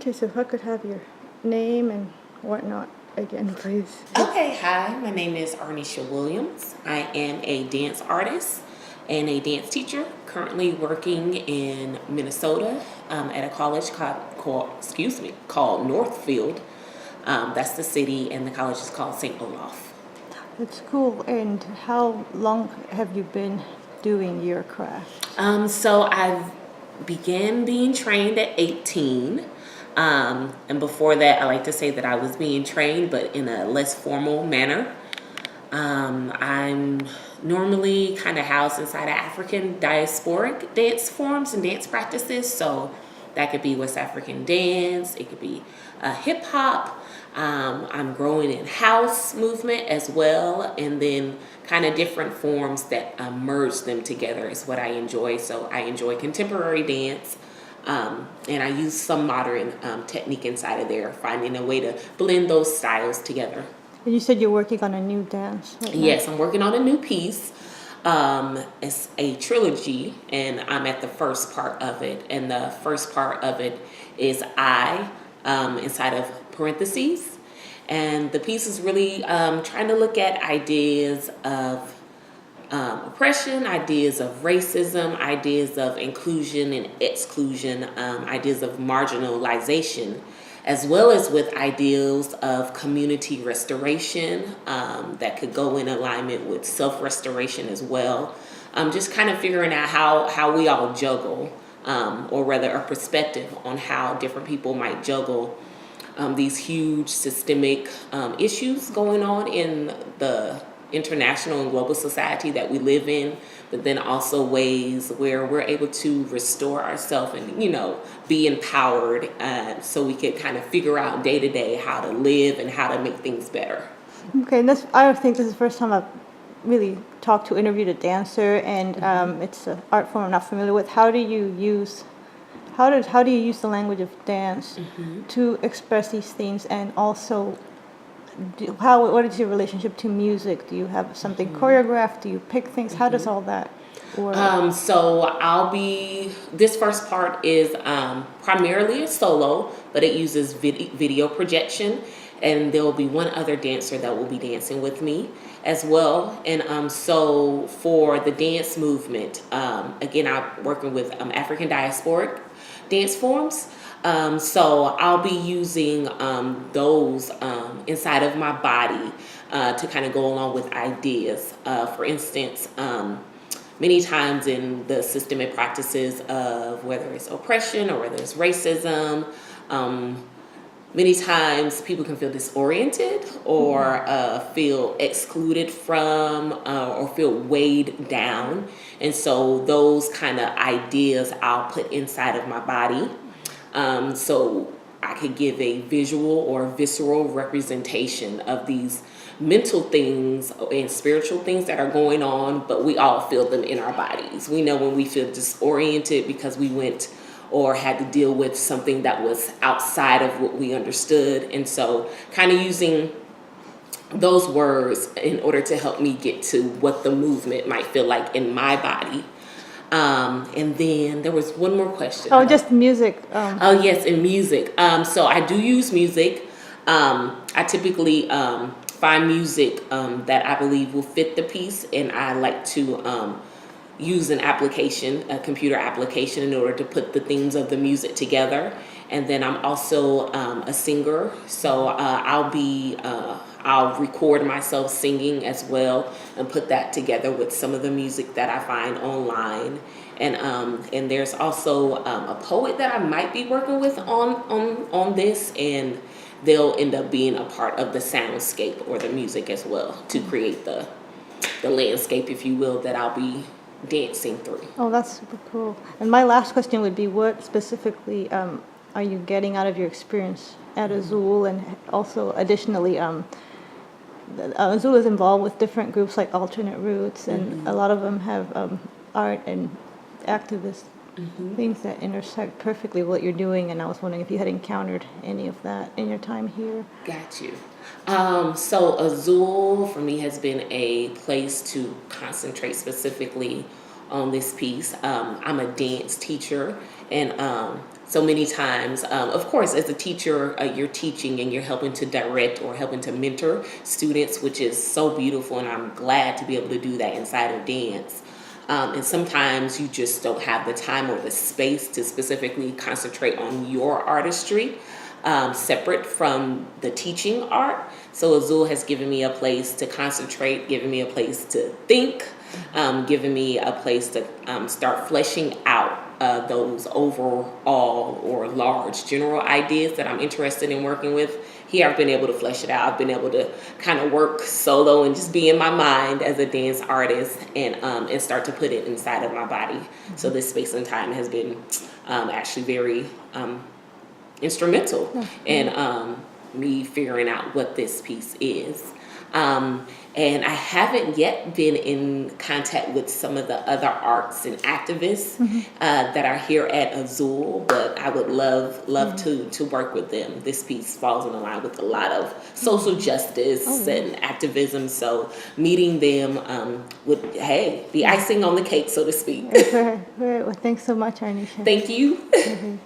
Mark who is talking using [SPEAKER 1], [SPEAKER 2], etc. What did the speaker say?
[SPEAKER 1] Okay, so if I could have your name and whatnot again, please.
[SPEAKER 2] Okay, hi, my name is Arneshia Williams. I am a dance artist and a dance teacher, currently working in Minnesota at a college called Northfield. That's the city, and the college is called St Olaf.
[SPEAKER 1] That's cool. And how long have you been doing your craft?
[SPEAKER 2] So I began being trained at 18. And before that, I like to say that I was being trained, but in a less formal manner. I'm normally kind of housed inside of African diasporic dance forms and dance practices. So that could be West African dance, it could be hip hop. I'm growing in house movement as well, and then kind of different forms that merge them together is what I enjoy. So I enjoy contemporary dance, and I use some modern technique inside of there, finding a way to blend those styles together.
[SPEAKER 1] And you said you're working on a new dance right now.
[SPEAKER 2] Yes, I'm working on a new piece. It's a trilogy, and I'm at the first part of it. And the first part of it is I, inside of parentheses. And the piece is really trying to look at ideas of oppression, ideas of racism, ideas of inclusion and exclusion, ideas of marginalization, as well as with ideals of community restoration that could go in alignment with self-restoration as well. Just kind of figuring out how we all juggle, or rather a perspective on how different people might juggle these huge systemic issues going on in the international and global society that we live in, but then also ways where we're able to restore ourselves and, be empowered, so we can kind of figure out day to day how to live and how to make things better.
[SPEAKER 1] Okay, and I think this is the first time I've really interviewed a dancer, and it's an art form I'm not familiar with. How do you use the language of dance to express these things, and also what is your relationship to music? Do you have something choreographed? Do you pick things? How does all that work?
[SPEAKER 2] So this first part is primarily a solo, but it uses video projection, and there will be one other dancer that will be dancing with me as well. And so for the dance movement, again, I'm working with African diasporic dance forms. So I'll be using those inside of my body to kind of go along with ideas. For instance, many times in the systemic practices of whether it's oppression or whether it's racism, many times people can feel disoriented or feel excluded from or feel weighed down. And so those kind of ideas I'll put inside of my body. So I could give a visual or visceral representation of these mental things and spiritual things that are going on, but we all feel them in our bodies. We know when we feel disoriented because we went or had to deal with something that was outside of what we understood. And so kind of using those words in order to help me get to what the movement might feel like in my body. And then there was one more question.
[SPEAKER 1] Oh, just music.
[SPEAKER 2] Oh, yes, in music. So I do use music. I typically find music that I believe will fit the piece, and I like to use an application, a computer application, in order to put the themes of the music together. And then I'm also a singer, so I'll record myself singing as well and put that together with some of the music that I find online. And there's also a poet that I might be working with on this, and they'll end up being a part of the soundscape or the music as well to create the landscape, if you will, that I'll be dancing through.
[SPEAKER 1] Oh, that's super cool. And my last question would be, what specifically are you getting out of your experience at Azule? And also, additionally, Azule is involved with different groups like Alternate Roots, and a lot of them have art and activist things that intersect perfectly with what you're doing. And I was wondering if you had encountered any of that in your time here.
[SPEAKER 2] Got you. So Azule for me has been a place to concentrate specifically on this piece. I'm a dance teacher, and So many times, of course, as a teacher, you're teaching and you're helping to direct or helping to mentor students, which is so beautiful, and I'm glad to be able to do that inside of dance. And sometimes you just don't have the time or the space to specifically concentrate on your artistry, separate from the teaching art. So Azule has given me a place to concentrate, given me a place to think, given me a place to start fleshing out those overall or large general ideas that I'm interested in working with. Here I've been able to flesh it out. I've been able to kind of work solo and just be in my mind as a dance artist and start to put it inside of my body. So this space and time has been actually very instrumental in me figuring out what this piece is. And I haven't yet been in contact with some of the other arts and activists that are here at Azule, but I would love to work with them. This piece falls in line with a lot of social justice and activism, so meeting them would, be icing on the cake, so to speak.
[SPEAKER 1] Right. Well, thanks so much, Arneshia.
[SPEAKER 2] Thank you.